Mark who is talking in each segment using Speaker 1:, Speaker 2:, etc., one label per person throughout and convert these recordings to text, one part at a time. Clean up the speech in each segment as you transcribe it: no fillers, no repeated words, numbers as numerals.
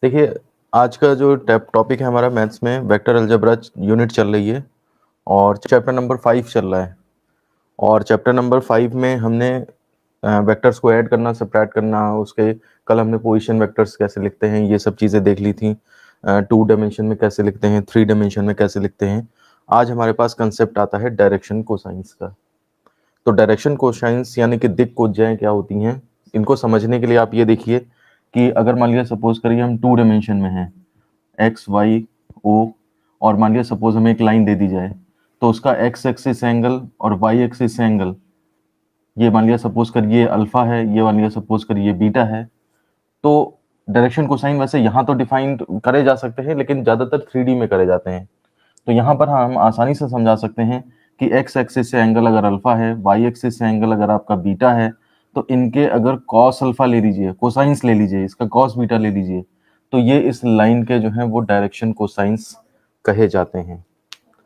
Speaker 1: देखिए, आज का जो टॉपिक है हमारा मैथ्स में वेक्टर अलजेब्रा यूनिट चल रही है और चैप्टर नंबर 5 चल रहा है। और चैप्टर नंबर 5 में हमने वेक्टर्स को ऐड करना, सबट्रैक्ट करना, उसके कल हमने पोजीशन वेक्टर्स कैसे लिखते हैं ये सब चीज़ें देख ली थी। 2 डायमेंशन में कैसे लिखते हैं, 3 डायमेंशन में कैसे लिखते हैं। आज हमारे पास कंसेप्ट आता है डायरेक्शन कोसाइंस का। तो डायरेक्शन कोसाइंस यानी कि दिक् कोज्जाएं क्या होती हैं, इनको समझने के लिए आप ये देखिए कि अगर मान लिया सपोज करिए हम 2 डायमेंशन में हैं, एक्स वाई ओ, और मान लिया सपोज हमें एक लाइन दे दी जाए तो उसका एक्स एक्सिस एंगल और वाई एक्सिस एंगल, ये मान लिया सपोज करिए अल्फा है, ये मान लिया सपोज करिए बीटा है। तो डायरेक्शन कोसाइन वैसे यहाँ तो डिफाइन करे जा सकते हैं लेकिन ज़्यादातर 3D में करे जाते हैं। तो यहाँ पर हम आसानी से समझा सकते हैं कि एक्स एक्सिस से एंगल अगर अल्फा है, वाई एक्सिस से एंगल अगर आपका बीटा है, तो इनके अगर कॉस अल्फा ले लीजिए, कोसाइंस ले लीजिए, इसका कॉस बीटा ले लीजिए, तो ये इस लाइन के जो है वो डायरेक्शन कोसाइंस कहे जाते हैं।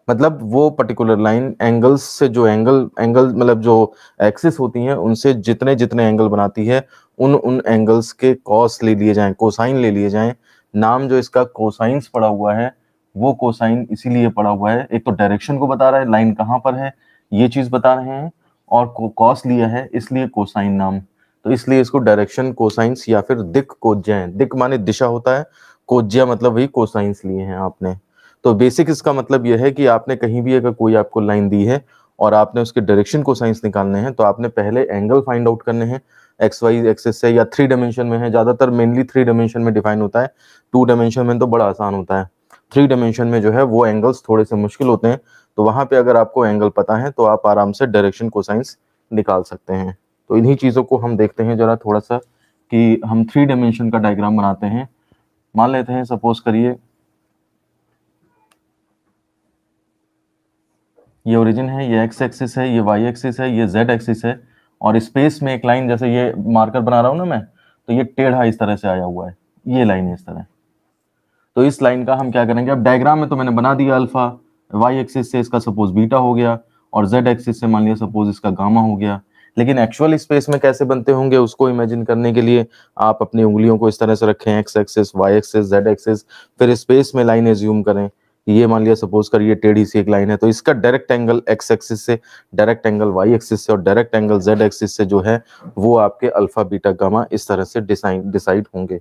Speaker 1: मतलब वो पर्टिकुलर लाइन एंगल्स से जो एंगल मतलब जो एक्सिस होती हैं उनसे जितने जितने एंगल बनाती है उन एंगल्स के कॉस ले लिए जाएं, कोसाइन ले लिए जाएं। नाम जो इसका कोसाइंस पड़ा हुआ है वो कोसाइन इसीलिए पड़ा हुआ है, एक तो डायरेक्शन को बता रहा है, लाइन कहाँ पर है ये चीज बता रहे हैं, और कॉस लिया है इसलिए कोसाइन नाम। तो इसलिए इसको डायरेक्शन कोसाइंस या फिर दिक् कोज्जाएं, दिक् माने दिशा होता है, कोज्या मतलब वही कोसाइंस लिए हैं आपने। तो बेसिक इसका मतलब यह है कि आपने कहीं भी अगर कोई आपको लाइन दी है और आपने उसके डायरेक्शन कोसाइंस निकालने हैं तो आपने पहले एंगल फाइंड आउट करने हैं एक्स वाई एक्सिस से, या 3 डायमेंशन में है, ज्यादातर मेनली 3 डायमेंशन में डिफाइन होता है। 2 डायमेंशन में तो बड़ा आसान होता है, 3 डायमेंशन में जो है वो एंगल्स थोड़े से मुश्किल होते हैं। तो वहां पे अगर आपको एंगल पता है तो आप आराम से डायरेक्शन कोसाइंस निकाल सकते हैं। तो इन्हीं चीजों को हम देखते हैं जरा थोड़ा सा कि हम 3 डायमेंशन का डायग्राम बनाते हैं। मान लेते हैं सपोज करिए ये ओरिजिन है, ये एक्स एक्सिस है, ये वाई एक्सिस है, ये जेड एक्सिस है, और स्पेस में एक लाइन जैसे ये मार्कर बना रहा हूं ना मैं, तो ये टेढ़ा इस तरह से आया हुआ है, ये लाइन है इस तरह। तो इस लाइन का हम क्या करेंगे, अब डायग्राम में तो मैंने बना दिया अल्फा, वाई एक्सिस से इसका सपोज बीटा हो गया, और जेड एक्सिस से मान लिया सपोज इसका गामा हो गया। लेकिन एक्चुअल स्पेस में कैसे बनते होंगे उसको इमेजिन करने के लिए आप अपनी उंगलियों को इस तरह से रखें, X axis, Y axis, Z axis, फिर स्पेस में लाइन एज्यूम करें। ये मान लिया सपोज करिए टेढ़ी सी एक लाइन है, तो इसका डायरेक्ट एंगल एक्स एक्सिस से, डायरेक्ट एंगल वाई एक्सिस से और डायरेक्ट एंगल जेड एक्सिस से जो है वो आपके अल्फा बीटा गामा इस तरह से डिसाइड होंगे।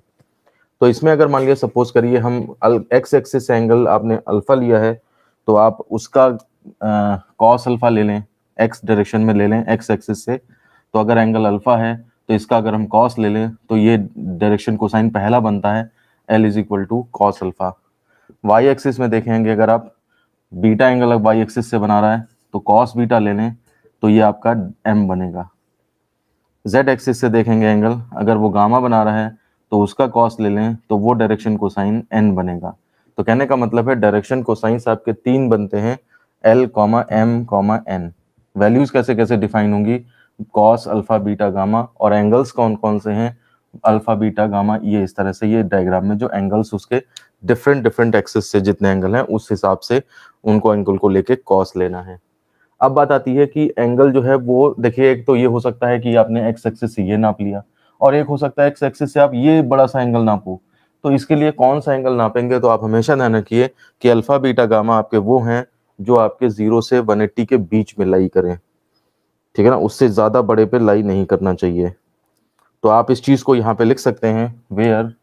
Speaker 1: तो इसमें अगर मान लिया सपोज करिए हम एक्स एक्सिस एंगल आपने अल्फा लिया है, तो आप उसका कॉस अल्फा ले लें, एक्स डायरेक्शन में ले लें एक्स एक्सिस से। तो अगर एंगल अल्फा है तो इसका अगर हम कॉस ले लें तो ये डायरेक्शन कोसाइन पहला बनता है, L is equal to cos alpha. Y axis में देखेंगे अगर आप बीटा एंगल वाई एक्सिस से बना रहा है तो कॉस बीटा ले लें तो ये आपका एम बनेगा। जेड एक्सिस से देखेंगे एंगल अगर वो गामा बना रहा है तो उसका कॉस ले लें तो वो डायरेक्शन कोसाइन एन बनेगा। तो कहने का मतलब है डायरेक्शन कोसाइंस आपके 3 बनते हैं, L comma M comma N. Values कैसे कैसे डिफाइन होंगी, कॉस अल्फा बीटा गामा, और एंगल्स कौन कौन से हैं, अल्फा बीटा गामा, ये इस तरह से ये डायग्राम में जो एंगल्स उसके डिफरेंट डिफरेंट एक्सिस से जितने एंगल हैं उस हिसाब से उनको एंगल को लेके कॉस लेना है। अब बात आती है कि एंगल जो है वो देखिए, एक तो ये हो सकता है कि आपने एक्स एक्सिस से ये नाप लिया, और एक हो सकता है एक्स एक्सिस से आप ये बड़ा सा एंगल नापो। तो इसके लिए कौन सा एंगल नापेंगे, तो आप हमेशा ध्यान रखिए कि अल्फा बीटा गामा आपके वो हैं जो आपके 0 से 180 के बीच में लाई करें, ठीक है ना, उससे ज्यादा बड़े पे लाई नहीं करना चाहिए। तो आप इस चीज को यहाँ पे लिख सकते हैं, वेयर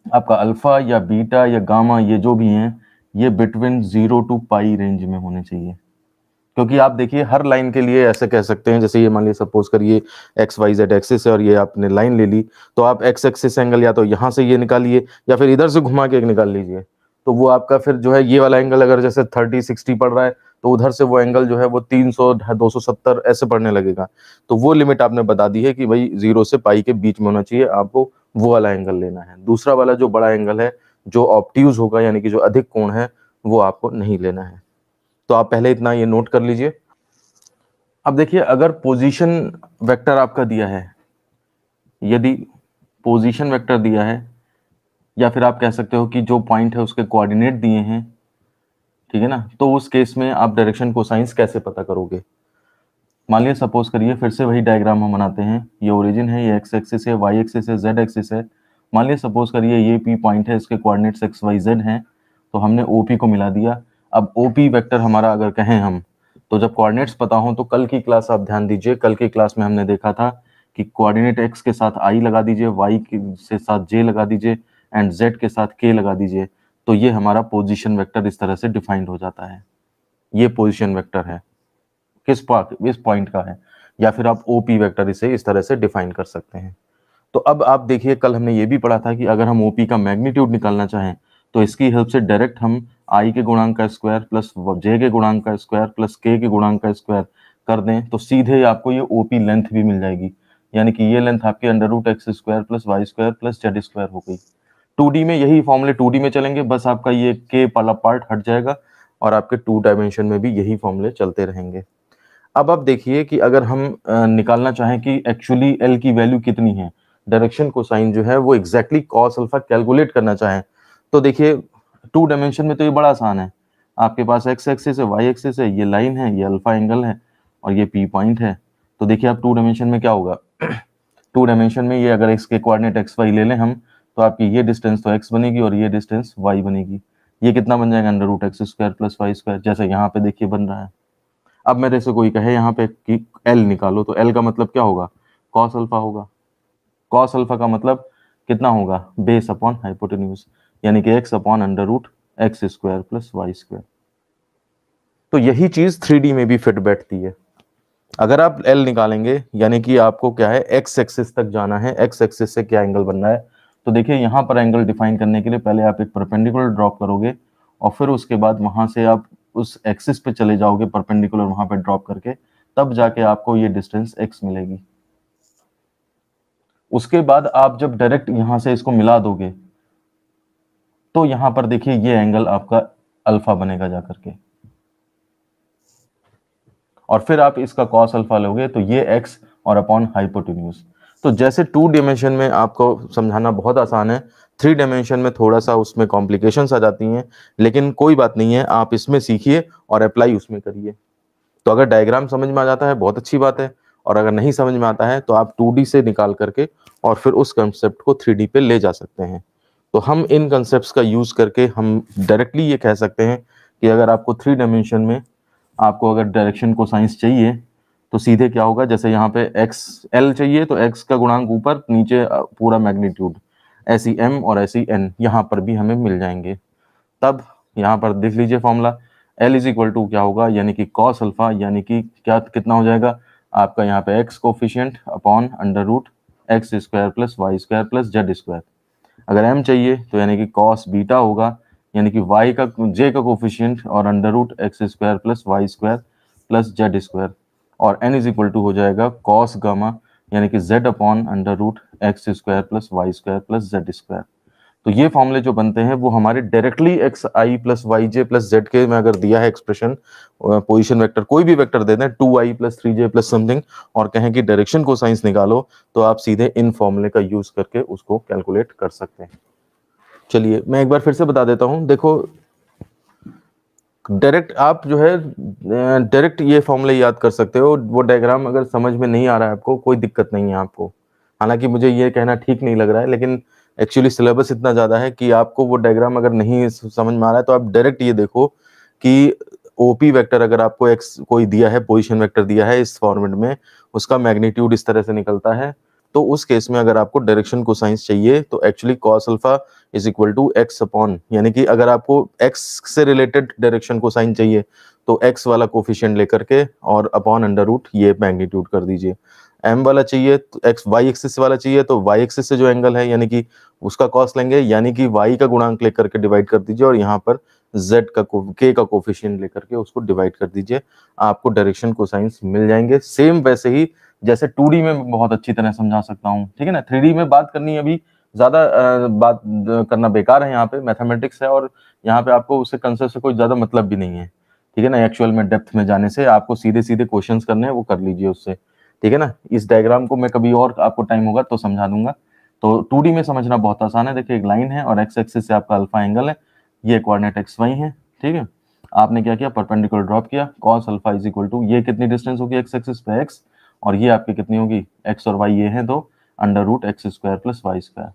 Speaker 1: आपका अल्फा या बीटा या गामा ये जो भी हैं ये बिटवीन 0 टू पाई रेंज में होने चाहिए। क्योंकि आप देखिए हर लाइन के लिए ऐसे कह सकते हैं, जैसे ये मान लीजिए सपोज करिए एक्स वाई जेड एक्सिस है और ये आपने लाइन ले ली, तो आप एक्स एक्सिस एंगल या तो यहाँ से ये निकालिए या फिर इधर से घुमा के एक निकाल लीजिए। तो वो आपका फिर जो है ये वाला एंगल अगर जैसे 30-60 पड़ रहा है तो उधर से वो एंगल जो है वो 300 270 ऐसे पड़ने लगेगा। तो वो लिमिट आपने बता दी है कि भाई 0 से पाई के बीच में होना चाहिए, आपको वो वाला एंगल लेना है। दूसरा वाला जो बड़ा एंगल है जो ऑब्ट्यूज होगा यानी कि जो अधिक कोण है वो आपको नहीं लेना है। तो आप पहले इतना ये नोट कर लीजिए। अब देखिए अगर पोजीशन वेक्टर आपका दिया है, यदि पोजीशन वेक्टर दिया है, या फिर आप कह सकते हो कि जो पॉइंट है उसके कोऑर्डिनेट दिए हैं, ठीक है ना, तो उस केस में आप डायरेक्शन कोसाइंस कैसे पता करोगे। मान लिया सपोज करिए फिर से वही डायग्राम हम बनाते हैं, ये ओरिजिन है, ये एक्स एक्सिस है, वाई एक्सिस है, जेड एक्सिस है, मान लिया सपोज करिए ये P पॉइंट है, इसके कोऑर्डिनेट्स एक्स वाई जेड हैं, तो हमने OP को मिला दिया। अब OP वेक्टर हमारा अगर कहें हम, तो जब कोऑर्डिनेट्स पता हो, तो कल की क्लास आप ध्यान दीजिए, कल की क्लास में हमने देखा था कि कोऑर्डिनेट x के साथ I लगा दीजिए, y के साथ j लगा दीजिए एंड z के साथ k लगा दीजिए, तो ये हमारा पोजीशन वेक्टर इस तरह से डिफाइंड हो जाता है। ये पोजीशन वेक्टर है, इस पॉइंट का है, या फिर आप OP वेक्टर इसे इस तरह से डिफाइन कर सकते हैं। तो अब आप देखिए, कल हमने ये भी पढ़ा था कि अगर हम OP का मैग्नीट्यूड निकालना चाहें, तो इसकी हेल्प से डायरेक्ट हम I के गुणांक का स्क्वायर प्लस j के गुणांक का स्क्वायर प्लस k के गुणांक का स्क्वायर कर दें, तो सीधे आपको ये OP लेंथ भी मिल जाएगी, यानी कि ये लेंथ आपकी under root x square plus Y square plus Z square हो गई। 2D में यही फॉर्मूले 2D में चलेंगे, बस आपका ये k वाला पार्ट हट जाएगा और आपके 2 डायमेंशन में भी यही फॉर्मूले चलते रहेंगे। अब आप देखिए कि अगर हम निकालना चाहें कि एक्चुअली L की वैल्यू कितनी है, डायरेक्शन कोसाइन जो है वो एग्जैक्टली कॉस अल्फा कैलकुलेट करना चाहें, तो देखिए 2 डायमेंशन में तो ये बड़ा आसान है। आपके पास x एक्सिस है, y एक्सिस है, ये लाइन है, ये अल्फा एंगल है और ये P पॉइंट है। तो देखिए आप 2 डायमेंशन में क्या होगा, 2 डायमेंशन में ये अगर x के कोऑर्डिनेट एक्स वाई ले लें हम, तो आपकी ये डिस्टेंस तो x बनेगी और ये डिस्टेंस y बनेगी। ये कितना बन जाएगा, under root x square plus Y square, जैसे यहाँ पे देखिए बन रहा है। अब मेरे से कोई कहे यहाँ पे कि L निकालो, तो L का मतलब क्या होगा, कॉस अल्फा होगा। कॉस अल्फा का मतलब कितना होगा, बेस अपॉन हाइपोटेन्यूज, यानी कि x upon under root x square plus Y square. तो यही चीज 3D में भी फिट बैठती है। अगर आप L निकालेंगे, यानी कि आपको क्या है, x एक्सिस तक जाना है, x एक्सिस से क्या एंगल बनना है, तो देखिए यहाँ पर एंगल डिफाइन करने के लिए पहले आप एक परपेंडिकुलर ड्रॉप करोगे और फिर उसके बाद वहां से आप उस एक्सिस पे चले जाओगे परपेंडिकुलर वहां पे ड्रॉप करके, तब जाके आपको ये डिस्टेंस x मिलेगी। उसके बाद आप जब डायरेक्ट यहां से इसको मिला दोगे, तो यहां पर देखिए ये एंगल आपका अल्फा बनेगा जाकर के, और फिर आप इसका कॉस अल्फा लोगे, तो ये x और अपॉन हाइपोटेन्यूज। तो जैसे 2 डायमेंशन में आपको समझाना बहुत आसान है, 3 डायमेंशन में थोड़ा सा उसमें कॉम्प्लिकेशंस आ जाती हैं, लेकिन कोई बात नहीं है, आप इसमें सीखिए और अप्लाई उसमें करिए। तो अगर डायग्राम समझ में आ जाता है बहुत अच्छी बात है, और अगर नहीं समझ में आता है तो आप 2D से निकाल करके और फिर उस कंसेप्ट को 3D पे ले जा सकते हैं। तो हम इन कंसेप्ट्स का यूज करके हम डायरेक्टली ये कह सकते हैं कि अगर आपको 3 डायमेंशन में आपको अगर डायरेक्शन को साइंस चाहिए, तो सीधे क्या होगा, जैसे यहाँ पे एक्स एल चाहिए तो एक्स का गुणांक ऊपर, नीचे पूरा मैग्नीट्यूड, ऐसी एम और ऐसी एन यहाँ पर भी हमें मिल जाएंगे। तब यहाँ पर देख लीजिए formula, L is equal to क्या होगा, यानी कि कॉस अल्फा, यानी कि क्या कितना हो जाएगा आपका यहाँ पे X coefficient upon under root x square plus Y square plus Z square. अगर एम चाहिए तो यानी कि कॉस बीटा होगा, यानी कि y का j का कोफिशिएंट और under root x square plus Y square plus Z square, और n इज इक्वल टू हो जाएगा कॉस गामा, यानी कि z upon under root x square plus Y square plus Z square. तो ये फॉर्मूले जो बनते हैं वो हमारे directly x i plus y j plus z के में अगर दिया है एक्सप्रेशन, पोजीशन वेक्टर कोई भी वेक्टर दे दें 2i plus 3j plus something, और कहें कि डायरेक्शन को साइंस निकालो, तो आप सीधे इन फॉर्मूले का यूज करके उसको कैलकुलेट कर सकते हैं। चलिए मैं एक बार फिर से बता देता हूं, देखो डायरेक्ट आप जो है डायरेक्ट ये फॉर्मूले याद कर सकते हो, वो डायग्राम अगर समझ में नहीं आ रहा है आपको, कोई दिक्कत नहीं है आपको। हालांकि मुझे ये कहना ठीक नहीं लग रहा है, लेकिन एक्चुअली सिलेबस इतना ज़्यादा है कि आपको वो डायग्राम अगर नहीं समझ में आ रहा है, तो आप डायरेक्ट ये देखो कि ओपी वेक्टर अगर आपको एक्स कोई दिया है, पोजीशन वेक्टर दिया है इस फॉर्मेट में, उसका मैग्नीट्यूड इस तरह से निकलता है, तो उस केस में अगर आपको डायरेक्शन को साइंस चाहिए, तो actually cos alpha is equal to x upon, यानी कि अगर आपको एक्स से रिलेटेड डायरेक्शन को साइन चाहिए, तो एक्स वाला कोफिशिएंट लेकर के और अपॉन अंडर रूट ये मैग्नीट्यूड कर दीजिए। एम वाला चाहिए तो एक्स वाई एक्सिस वाला चाहिए, तो वाई एक्सिस से जो एंगल है यानी कि उसका कॉस लेंगे, यानी कि वाई का गुणांक लेकर के डिवाइड कर दीजिए, और यहाँ पर जेड का के का कोफिशिएंट लेकर के उसको डिवाइड कर दीजिए, आपको डायरेक्शन कोसाइंस मिल जाएंगे। सेम वैसे ही जैसे 2D में बहुत अच्छी तरह समझा सकता हूँ, ठीक है ना। 3D में बात करनी अभी ज्यादा बात करना बेकार है, यहाँ पे मैथमेटिक्स है और यहाँ पे आपको उससे कंसेप्ट से कोई ज्यादा मतलब भी नहीं है, ठीक है ना। एक्चुअल में डेप्थ में जाने से आपको सीधे सीधे क्वेश्चंस करने हैं, वो कर लीजिए उससे, ठीक है ना। इस डायग्राम को मैं कभी और आपको टाइम होगा तो समझा दूंगा। तो 2D में समझना बहुत आसान है। देखिए एक लाइन है और एक्स एक्सिस से आपका अल्फा एंगल है, ये कोऑर्डिनेट एक्स वाई है, ठीक है। आपने क्या किया, परपेंडिकुलर ड्रॉप किया, cos alpha is equal to ये कितनी डिस्टेंस होगी एक्स एक्सिस पे एक्स, और ये आपकी कितनी होगी एक्स और वाई, ये है तो under root x square plus Y square.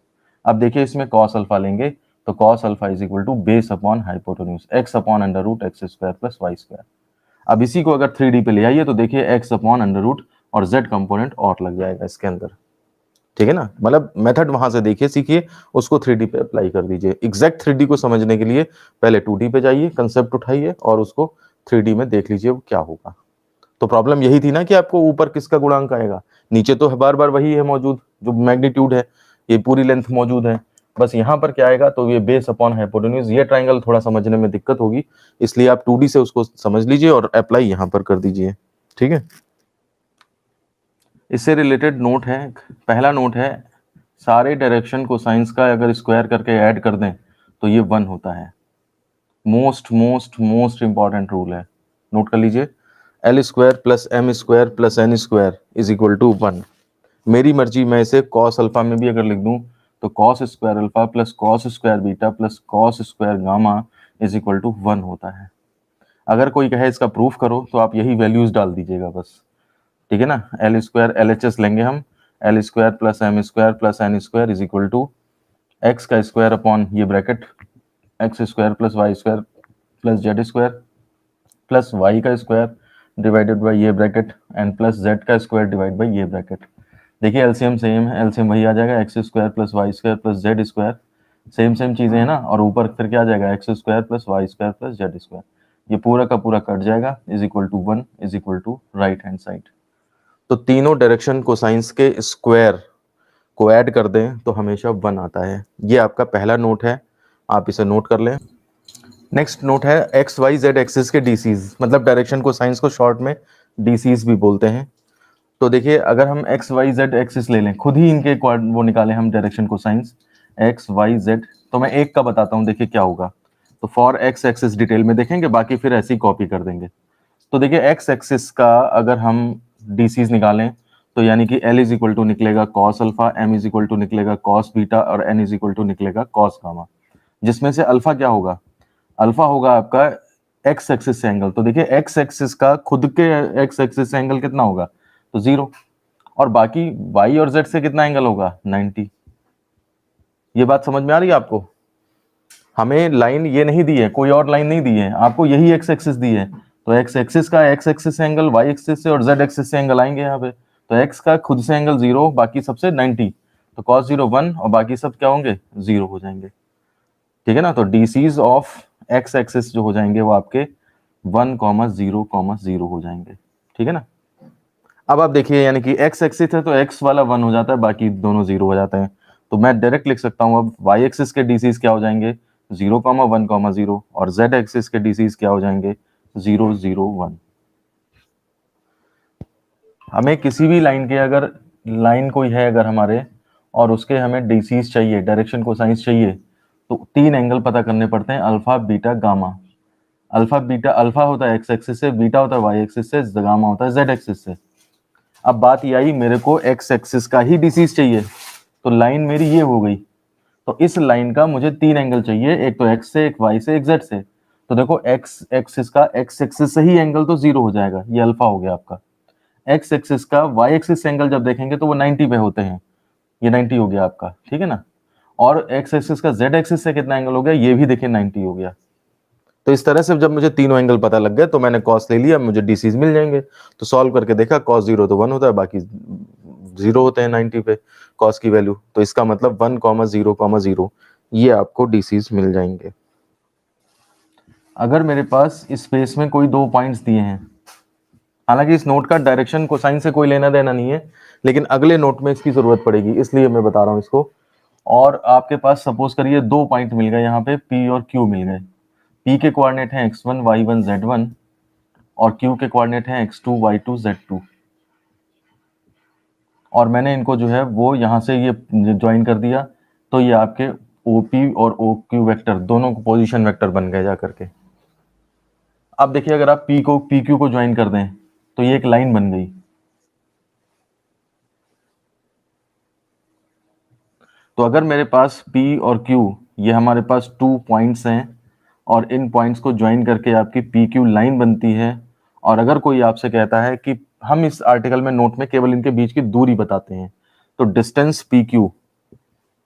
Speaker 1: अब देखिए इसमें कॉस अल्फा लेंगे तो cos alpha is equal to base upon hypotenuse x upon under root x square plus Y square. अब इसी को अगर 3D पे ले आइए तो देखिए एक्स अपॉन अंडर रूट और z कंपोनेंट और लग जाएगा इसके अंदर, ठीक है ना। मतलब मेथड वहां से देखिए सीखिए, उसको 3D पे अप्लाई कर दीजिए। एग्जैक्ट 3D को समझने के लिए पहले 2D पे जाइए, कंसेप्ट उठाइए और उसको 3D में देख लीजिए वो क्या होगा। तो प्रॉब्लम यही थी ना कि आपको ऊपर किसका गुणांक आएगा, नीचे तो बार बार वही है मौजूद जो मैग्नीट्यूड है, ये पूरी लेंथ मौजूद है, बस यहाँ पर क्या आएगा तो ये बेस अपॉन हाइपोटेन्यूज। ये ट्राइंगल थोड़ा समझने में दिक्कत होगी, इसलिए आप 2D से उसको समझ लीजिए और अप्लाई यहाँ पर कर दीजिए, ठीक है। इससे रिलेटेड नोट है, पहला नोट है सारे डायरेक्शन को साइंस का अगर स्क्वायर करके ऐड कर दें तो ये 1 होता है। Most most most important rule है, नोट कर लीजिए। L square plus m square plus n square is equal to 1। मेरी मर्जी, मैं इसे कॉस अल्फा में भी अगर लिख दूं तो cos square alpha plus cos square beta plus cos square gamma is equal to 1 होता है। अगर कोई कहे इसका प्रूफ करो तो आप यही वैल्यूज डाल दीजिएगा बस, ठीक है ना। एल स्क्वायर LHS लेंगे हम, l square plus m square plus n square is equal to x का स्क्वायर अपॉन ये bracket x square plus Y square plus Z square plus y का स्क्वायर डिवाइडेड बाई ये bracket and plus z का square divide by ये bracket. देखिए LCM same है, LCM वही आ जाएगा x square plus Y square plus Z square, same same चीजें हैं ना, और ऊपर फिर क्या आ जाएगा x square plus Y square plus Z square. ये पूरा का पूरा कट जाएगा is equal to 1 is equal to right hand side. तो तीनों डायरेक्शन कोसाइंस के स्क्वायर को ऐड कर दें तो हमेशा 1 आता है। ये आपका पहला नोट है, आप इसे नोट कर लें। नेक्स्ट नोट है एक्स वाई जेड एक्सिस के डीसीज, मतलब डायरेक्शन कोसाइंस को शॉर्ट में डीसीज भी बोलते हैं। तो देखिए अगर हम एक्स वाई जेड एक्सिस ले लें, खुद ही इनके वो निकालें हम direction cosines x y z, तो मैं एक का बताता हूँ देखिए क्या होगा। तो फॉर एक्स एक्सिस डिटेल में देखेंगे, बाकी फिर ऐसे ही कॉपी कर देंगे। तो देखिए एक्स एक्सिस का अगर हम डीसीज निकालें तो यानी कि एल इज इक्वल टू निकलेगा cos alpha, m is equal to निकलेगा कॉस बीटा और एन इज इक्वल टू निकलेगा कॉस गामा, जिसमें से अल्फा क्या होगा, अल्फा होगा आपका एक्स एक्सिस से एंगल। तो देखिए एक्स एक्सिस का खुद के एक्स एक्सिस से एंगल कितना होगा तो 0, और बाकी वाई और जेड से कितना एंगल होगा 90। ये बात समझ में आ रही है आपको। हमें लाइन ये नहीं दी है, कोई और लाइन नहीं दी है, आपको यही एक्स एक्सिस दी है। तो एक्स एक्सिस का एक्स एक्सिस से एंगल वाई एक्सिस से और जेड एक्सिस से एंगल आएंगे यहाँ पे। तो एक्स का खुद से एंगल 0, बाकी सबसे 90, तो cos 0 1 और बाकी सब क्या होंगे 0 हो जाएंगे, ठीक है ना। तो डीसीज ऑफ एक्स एक्सिस जो हो जाएंगे वो आपके 1, 0, 0 हो जाएंगे, ठीक है ना। अब आप देखिए यानी कि एक्स एक्सिस है तो एक्स वाला 1 हो जाता है, बाकी दोनों 0 हो जाते हैं। तो मैं डायरेक्ट लिख सकता हूँ अब वाई एक्सिस के डीसीज क्या हो जाएंगे 0, 1, 0, और जेड एक्सिस के डीसीज क्या हो जाएंगे 0, 0, 1। हमें किसी भी लाइन के अगर लाइन कोई है अगर हमारे और उसके हमें डीसीज चाहिए, डायरेक्शन कोसाइंस चाहिए, तो 3 एंगल पता करने पड़ते हैं, alpha beta gamma. Alpha beta, alpha होता है एक्स एक्सिस से, बीटा होता है वाई एक्सिस से, गामा होता है जेड एक्सिस से। अब बात ये आई मेरे को एक्स एक्सिस का ही डीसीज चाहिए, तो लाइन मेरी ये हो गई। तो इस लाइन का मुझे 3 एंगल चाहिए, एक तो एक्स से, एक वाई से, एक जेड से। तो देखो एक्स एक्सिस का एक्स एक्सिस से ही एंगल तो 0 हो जाएगा, ये अल्फा हो गया आपका। एक्स एक्सिस का वाई एक्सिस एंगल जब देखेंगे तो वो 90 पे होते हैं, ये 90 हो गया आपका, ठीक है ना। और एक्स एक्सिस का जेड एक्सिस से कितना एंगल हो गया, ये भी देखिए 90 हो गया। तो इस तरह से जब मुझे तीनों एंगल पता लग गए तो मैंने कॉस ले लिया, मुझे डीसीज मिल जाएंगे। तो सॉल्व करके देखा कॉस 0 तो 1 होता है, बाकी 0 होते हैं 90 पे कॉस की वैल्यू। तो इसका मतलब 1, 0, 0 ये आपको डीसीज मिल जाएंगे। अगर मेरे पास स्पेस में कोई 2 पॉइंट्स दिए हैं, हालांकि इस नोट का डायरेक्शन कोसाइन से कोई लेना देना नहीं है, लेकिन अगले नोट में इसकी जरूरत पड़ेगी इसलिए मैं बता रहा हूं इसको। और आपके पास सपोज करिए 2 पॉइंट मिल गए, यहाँ पे P और Q मिल गए। P के कोऑर्डिनेट हैं x1 y1 z1 और Q के कोऑर्डिनेट हैं x2 y2 z2। और मैंने इनको जो है वो यहाँ से ये ज्वाइन कर दिया, तो ये आपके OP और OQ वेक्टर दोनों को पोजीशन वेक्टर बन गए जा करके। अब देखिए अगर आप P को PQ को ज्वाइन कर दें तो ये एक लाइन बन गई। तो अगर मेरे पास P और Q ये हमारे पास 2 पॉइंट्स हैं और इन पॉइंट्स को ज्वाइन करके आपकी PQ लाइन बनती है, और अगर कोई आपसे कहता है कि हम इस आर्टिकल में नोट में केवल इनके बीच की दूरी बताते हैं, तो डिस्टेंस PQ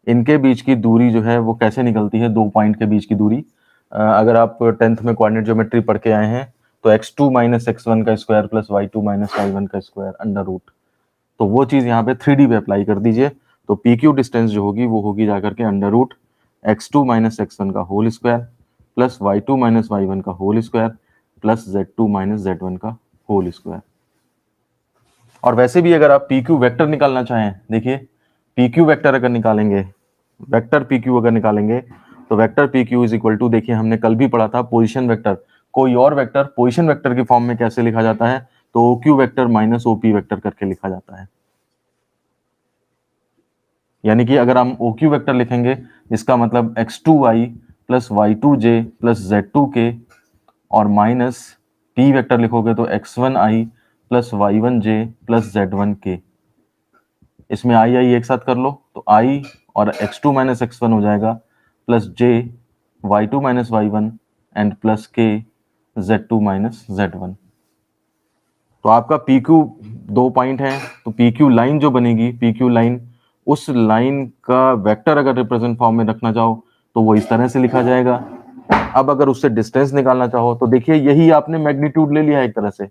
Speaker 1: इनके बीच की दूरी जो है वो कैसे निकलती है, 2 पॉइंट के बीच की दूरी। अगर आप 10th में कोऑर्डिनेट ज्योमेट्री पढ़ के आए हैं तो x2 माइनस x1 का square plus y2 minus y1 का स्क्वायर अंडर रूट, तो वो चीज़ यहाँ पे 3D पे अप्लाई कर दीजिए। तो पी क्यू डिस्टेंस जो होगी वो होगी जाकर के under root x2 minus x1 का whole square plus y2 minus y1 का whole square plus z2 minus z1 का होल स्क्वायर। और वैसे भी अगर आप पी क्यू वेक्टर निकालना चाहें, देखिए पी क्यू वेक्टर अगर निकालेंगे, वेक्टर पी क्यू अगर निकालेंगे तो vector p q is equal to, देखिए हमने कल भी पढ़ा था पोजीशन वेक्टर, कोई और वेक्टर पोजीशन वेक्टर की फॉर्म में कैसे लिखा जाता है, तो o q vector minus OP vector करके लिखा जाता है। यानी कि अगर हम ओ क्यू वेक्टर लिखेंगे इसका मतलब x2y plus y2j plus z2k और माइनस p वेक्टर लिखोगे तो x1i plus y1j plus z1k। इसमें आई आई एक साथ कर लो तो i और x2 माइनस x1 हो जाएगा plus j y2 minus y1 and plus k z2 minus z1। तो आपका पी क्यू 2 पॉइंट है, तो पी क्यू लाइन जो बनेगी, पी क्यू लाइन, उस लाइन का वेक्टर अगर रिप्रेजेंट फॉर्म में रखना चाहो तो वो इस तरह से लिखा जाएगा। अब अगर उससे डिस्टेंस निकालना चाहो तो देखिए यही आपने मैग्नीट्यूड ले लिया एक तरह से।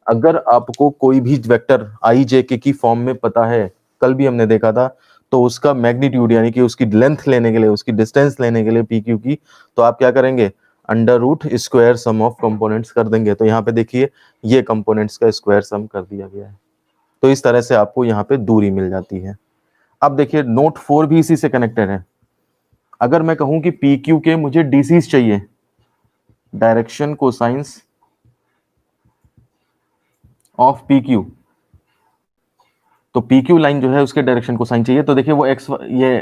Speaker 1: अगर आपको कोई भी वेक्टर आई जे के की फॉर्म में पता है, कल भी हमने देखा था, तो उसका मैग्नीट्यूड यानी कि उसकी लेंथ लेने के लिए, उसकी डिस्टेंस लेने के लिए पी क्यू की, तो आप क्या करेंगे, under root square sum of components कर देंगे। तो यहाँ पे देखिए ये कंपोनेंट्स का स्क्वायर सम कर दिया गया है, तो इस तरह से आपको यहाँ पे दूरी मिल जाती है। अब देखिए नोट 4 भी इसी से कनेक्टेड है। अगर मैं कहूं कि पी क्यू के मुझे डीसीज चाहिए, direction cosines of P Q, तो पी क्यू लाइन जो है उसके डायरेक्शन को साइन चाहिए, तो देखिए वो एक्स ये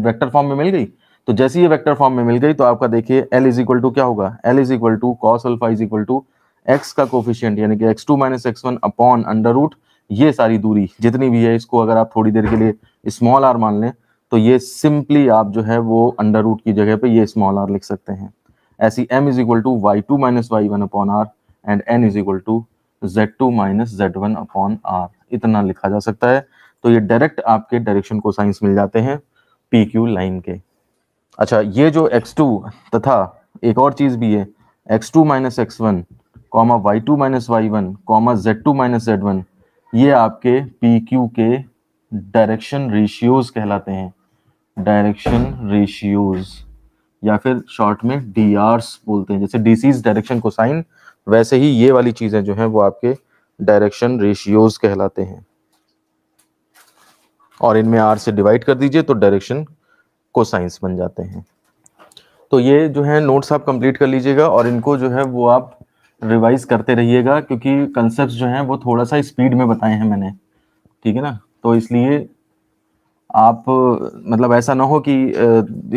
Speaker 1: वेक्टर फॉर्म में मिल गई। तो जैसे ये वेक्टर फॉर्म में मिल गई तो आपका देखिए L इज इक्वल टू क्या होगा, L is equal to cos alpha is equal to x का कोफिशिएंट यानी कि x2 minus x1 upon under root, ये सारी दूरी जितनी भी है इसको अगर आप थोड़ी देर के लिए स्मॉल आर मान लें तो ये सिंपली आप जो है वो अंडर रूट की जगह पे ये स्मॉल आर लिख सकते हैं। ऐसी m is equal to y2 minus y1 upon r and n is equal to z2 minus z1 upon r, इतना लिखा जा सकता है। तो ये डायरेक्ट आपके डायरेक्शन कोसाइंस मिल जाते हैं पी क्यू लाइन के। अच्छा, ये जो x2 तथा एक और चीज भी है x2 minus x1 comma y2 minus y1 comma z2 minus z1, ये आपके पी क्यू के डायरेक्शन रेशियोज कहलाते हैं, डायरेक्शन रेशियोज, या फिर शॉर्ट में डीआरस बोलते हैं। जैसे डीसीज डायरेक्शन कोसाइन, वैसे ही ये वाली चीजें जो हैं वो आपके डायरेक्शन रेशियोज कहलाते हैं, और इनमें आर से डिवाइड कर दीजिए तो डायरेक्शन कोसाइंस बन जाते हैं। तो ये जो है नोट्स आप कंप्लीट कर लीजिएगा और इनको जो है वो आप रिवाइज करते रहिएगा, क्योंकि कंसेप्ट जो हैं वो थोड़ा सा स्पीड में बताए हैं मैंने, ठीक है ना। तो इसलिए आप मतलब ऐसा ना हो कि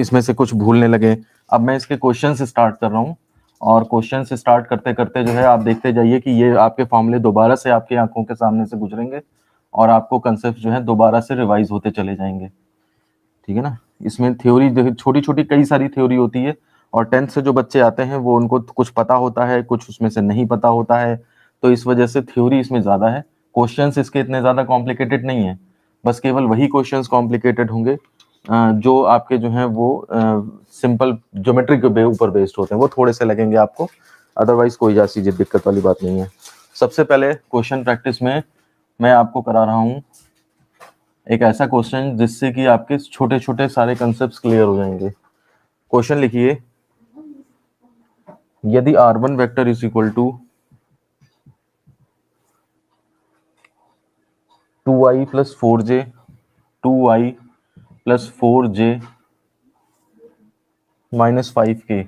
Speaker 1: इसमें से कुछ भूलने लगे। अब मैं इसके क्वेश्चन से स्टार्ट कर रहा हूँ, और क्वेश्चन से स्टार्ट करते करते जो है आप देखते जाइए कि ये आपके फॉर्मूले दोबारा से आपकी आंखों के सामने से गुजरेंगे और आपको कंसेप्ट जो है दोबारा से रिवाइज होते चले जाएंगे, ठीक है ना। इसमें थ्योरी छोटी छोटी कई सारी थ्योरी होती है, और 10th से जो बच्चे आते हैं वो उनको कुछ पता होता है, कुछ उसमें से नहीं पता होता है, तो इस वजह से थ्योरी इसमें ज़्यादा है। क्वेश्चंस इसके इतने ज़्यादा कॉम्प्लिकेटेड नहीं है, बस केवल वही क्वेश्चंस कॉम्प्लिकेटेड होंगे जो आपके जो हैं वो सिंपल ज्योमेट्री के ऊपर बेस्ड होते हैं, वो थोड़े से लगेंगे आपको, अदरवाइज कोई ऐसी दिक्कत वाली बात नहीं है। सबसे पहले क्वेश्चन प्रैक्टिस में मैं आपको करा रहा हूँ एक ऐसा क्वेश्चन जिससे कि आपके छोटे छोटे सारे कंसेप्ट्स क्लियर हो जाएंगे। क्वेश्चन लिखिए, यदि r1 vector is equal to 2i plus 4j 2i plus 4j minus 5k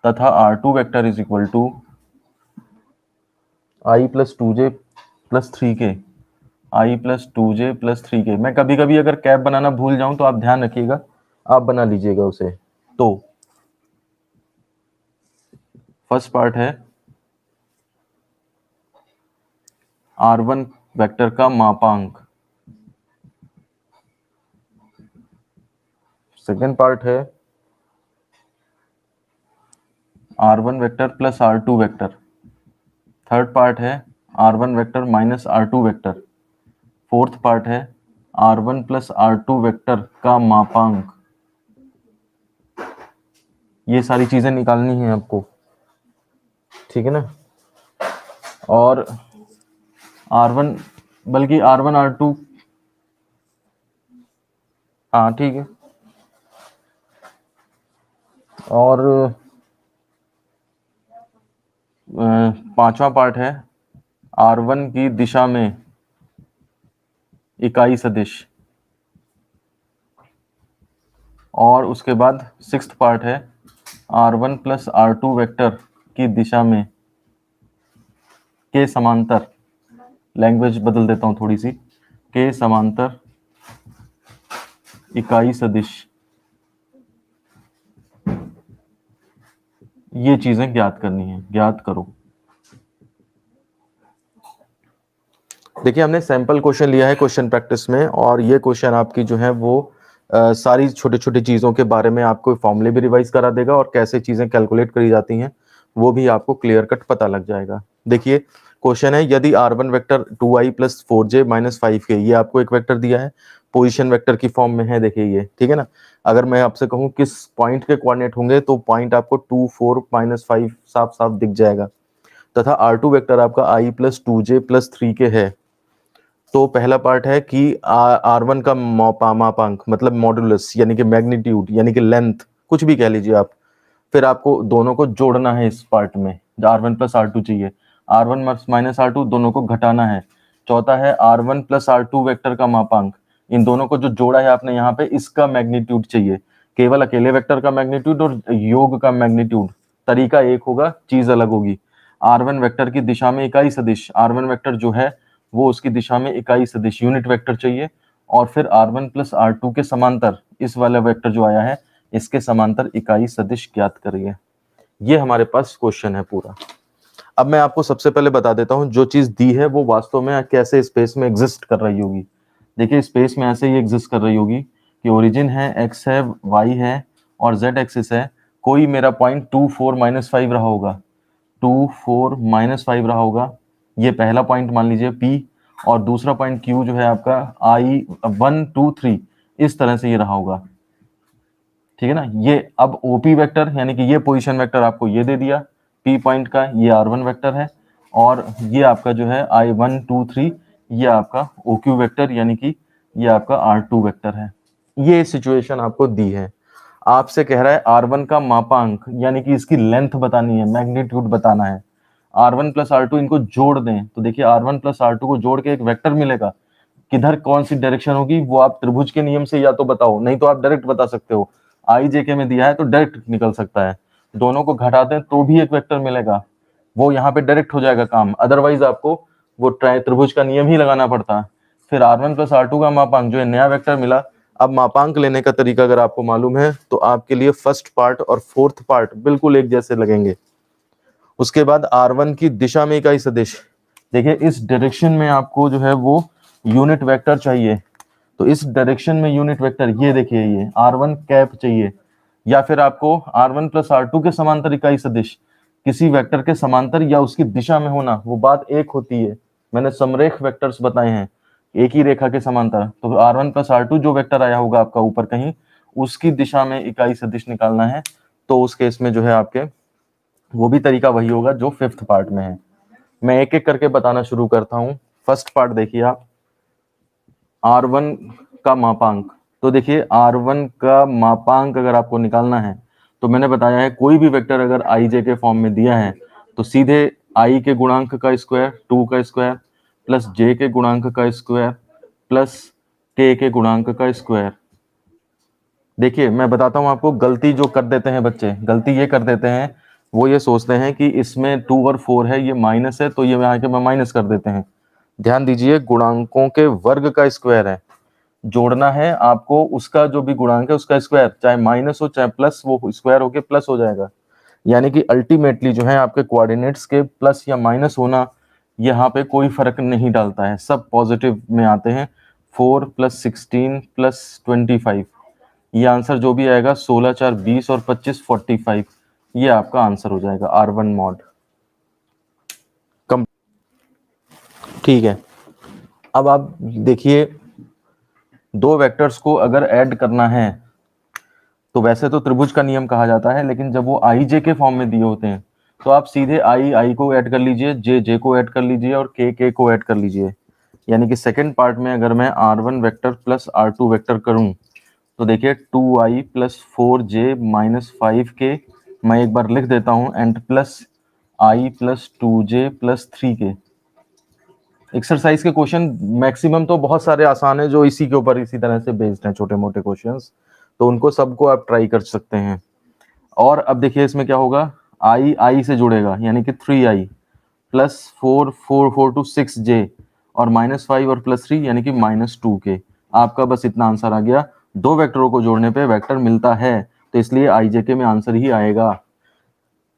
Speaker 1: तथा r2 vector is equal to i plus 2j plus 3k, i plus 2j plus 3k। मैं कभी कभी अगर cap बनाना भूल जाऊं तो आप ध्यान रखिएगा, आप बना लीजिएगा उसे। तो फर्स्ट पार्ट है r1 वेक्टर का मापांक, सेकेंड पार्ट है r1 vector plus r2 vector, third part है r1 vector minus r2 vector, fourth part है R1 प्लस R2 वेक्टर का मापांक, ये सारी चीजें निकालनी है आपको, ठीक है ना। और R1 बल्कि R1 R2, हाँ ठीक है। और पांचवा पार्ट है R1 की दिशा में इकाई सदिश, और उसके बाद सिक्स्थ पार्ट है R1 प्लस R2 वेक्टर की दिशा में के समांतर, लैंग्वेज बदल देता हूं थोड़ी सी, के समांतर इकाई सदिश। ये चीजें ज्ञात करनी है, ज्ञात करो। देखिए हमने सैंपल क्वेश्चन लिया है क्वेश्चन प्रैक्टिस में, और ये क्वेश्चन आपकी जो है वो सारी छोटी छोटी चीज़ों के बारे में आपको फॉर्मूले भी रिवाइज करा देगा, और कैसे चीज़ें कैलकुलेट करी जाती हैं वो भी आपको क्लियर कट पता लग जाएगा। देखिए क्वेश्चन है, यदि R1 vector 2i plus 4j minus 5k, ये आपको एक वेक्टर दिया है, पोजीशन वेक्टर की फॉर्म में है, देखिए ये, ठीक है ना। अगर मैं आपसे कहूँ किस पॉइंट के कोऑर्डिनेट होंगे, तो पॉइंट आपको 2 4 माइनस 5 साफ साफ दिख जाएगा। तथा R2 वेक्टर आपका i plus 2j plus 3k है। तो पहला पार्ट है कि R1 का मापांक मतलब मॉडुलस, यानी कि मैग्नीट्यूड, यानी कि लेंथ, कुछ भी कह लीजिए आप। फिर आपको दोनों को जोड़ना है इस पार्ट में, R1 प्लस R2 चाहिए, R1 माइनस R2 दोनों को घटाना है। चौथा है R1 प्लस R2 वेक्टर का मापांक, इन दोनों को जो जोड़ा है आपने यहाँ पे, इसका मैग्नीट्यूड चाहिए। केवल अकेले वेक्टर का मैग्नीट्यूड और योग का मैग्नीट्यूड, तरीका एक होगा, चीज अलग होगी। R1 वेक्टर की दिशा में इकाई सदिश, R1 वेक्टर जो है वो उसकी दिशा में इकाई सदिश यूनिट वेक्टर चाहिए। और फिर R1 प्लस R2 के समांतर, इस वाला वेक्टर जो आया है इसके समांतर इकाई सदिश ज्ञात करिए। ये हमारे पास क्वेश्चन है पूरा। अब मैं आपको सबसे पहले बता देता हूं जो चीज दी है वो वास्तव में कैसे स्पेस में एग्जिस्ट कर रही होगी। देखिए स्पेस में ऐसे ही एग्जिस्ट कर रही होगी कि ओरिजिन है, x है, y है और z एक्सिस है। कोई मेरा पॉइंट 2 4 माइनस 5 रहा होगा, 2 4 माइनस 5 रहा होगा, ये पहला पॉइंट मान लीजिए P, और दूसरा पॉइंट Q जो है आपका I 1 2 3, इस तरह से ये रहा होगा, ठीक है ना। ये अब OP वेक्टर यानी कि ये पोजीशन वेक्टर आपको ये दे दिया P पॉइंट का, ये R1 वेक्टर है, और ये आपका जो है I 1 2 3, ये आपका OQ वेक्टर यानी कि ये आपका R2 वेक्टर है। ये सिचुएशन आपको दी है। आपसे कह रहा है R1 का मापांक यानी कि इसकी लेंथ बतानी है, मैग्नीट्यूड बताना है। R1 प्लस R2 इनको जोड़ दें तो देखिए R1 प्लस R2 को जोड़ के एक वेक्टर मिलेगा। किधर कौन सी डायरेक्शन होगी वो आप त्रिभुज के नियम से या तो बताओ, नहीं तो आप डायरेक्ट बता सकते हो। आई जे के में दिया है तो डायरेक्ट निकल सकता है। दोनों को घटा दें तो भी एक वेक्टर मिलेगा, वो यहाँ पे डायरेक्ट हो जाएगा काम, अदरवाइज आपको वो त्रिभुज का नियम ही लगाना पड़ता है। फिर R1 प्लस R2 का मापांक जो है नया वेक्टर मिला। अब मापांक लेने का तरीका अगर आपको मालूम है तो आपके लिए फर्स्ट पार्ट और फोर्थ पार्ट बिल्कुल एक जैसे लगेंगे। उसके बाद R1 की दिशा में इकाई सदिश, देखिए इस डायरेक्शन में आपको जो है वो यूनिट वेक्टर चाहिए, तो इस डायरेक्शन में यूनिट वेक्टर ये देखिए ये R1 कैप चाहिए, या फिर आपको R1 प्लस R2 के समांतर इकाई सदिश, किसी वेक्टर के समांतर या उसकी दिशा में होना वो बात एक होती है। मैंने समरेख वेक्टर्स बताए हैं, एक ही रेखा के समांतर, तो R1 प्लस R2 जो वेक्टर आया होगा आपका ऊपर कहीं, उसकी दिशा में इकाई सदिश निकालना है। तो उस केस में जो है आपके वो भी तरीका वही होगा जो फिफ्थ पार्ट में है। मैं एक एक करके बताना शुरू करता हूं। फर्स्ट पार्ट देखिए आप, R1 का मापांक, तो देखिए R1 का मापांक अगर आपको निकालना है तो मैंने बताया है कोई भी वेक्टर अगर आई जे के फॉर्म में दिया है तो सीधे आई के गुणांक का स्क्वायर 2 का स्क्वायर प्लस जे के गुणांक का स्क्वायर प्लस के गुणांक का स्क्वायर। देखिए मैं बताता हूं आपको, गलती जो कर देते हैं बच्चे, गलती ये कर देते हैं, वो ये सोचते हैं कि इसमें 2 और 4 है, ये माइनस है तो ये यहाँ के मैं माइनस कर देते हैं। ध्यान दीजिए गुणांकों के वर्ग का स्क्वायर है, जोड़ना है आपको उसका जो भी गुणांक है उसका स्क्वायर, चाहे माइनस हो चाहे प्लस, वो स्क्वायर होके प्लस हो जाएगा। यानी कि अल्टीमेटली जो है आपके कोऑर्डिनेट्स के प्लस या माइनस होना यहाँ पे कोई फर्क नहीं डालता है, सब पॉजिटिव में आते हैं। 4 प्लस 16 प्लस 25, ये आंसर जो भी आएगा 16 4 20 और 25 45, ये आपका आंसर हो जाएगा R1 मॉड। कम ठीक है। अब आप देखिए दो वेक्टर्स को अगर ऐड करना है तो वैसे तो त्रिभुज का नियम कहा जाता है, लेकिन जब वो आई जे के फॉर्म में दिए होते हैं तो आप सीधे आई आई को ऐड कर लीजिए, जे जे को ऐड कर लीजिए और के को ऐड कर लीजिए। यानी कि सेकंड पार्ट में अगर मैं R1 vector plus R2 vector करूं तो देखिए 2i plus 4j minus 5k, मैं एक बार लिख देता हूं, and plus i plus 2j plus 3k। Exercise के क्वेश्चन मैक्सिमम तो बहुत सारे आसान है जो इसी के ऊपर इसी तरह से बेस्ड हैं, छोटे मोटे क्वेश्चंस, तो उनको सबको आप ट्राई कर सकते हैं। और अब देखिए इसमें क्या होगा, आई से जुड़ेगा यानी कि 3i प्लस 4 4 4 टू 6j और माइनस 5 और प्लस 3 यानी कि माइनस 2k। आपका बस इतना आंसर आ गया। दो वेक्टरों को जोड़ने पे वेक्टर मिलता है, तो इसलिए आई जे के में आंसर ही आएगा।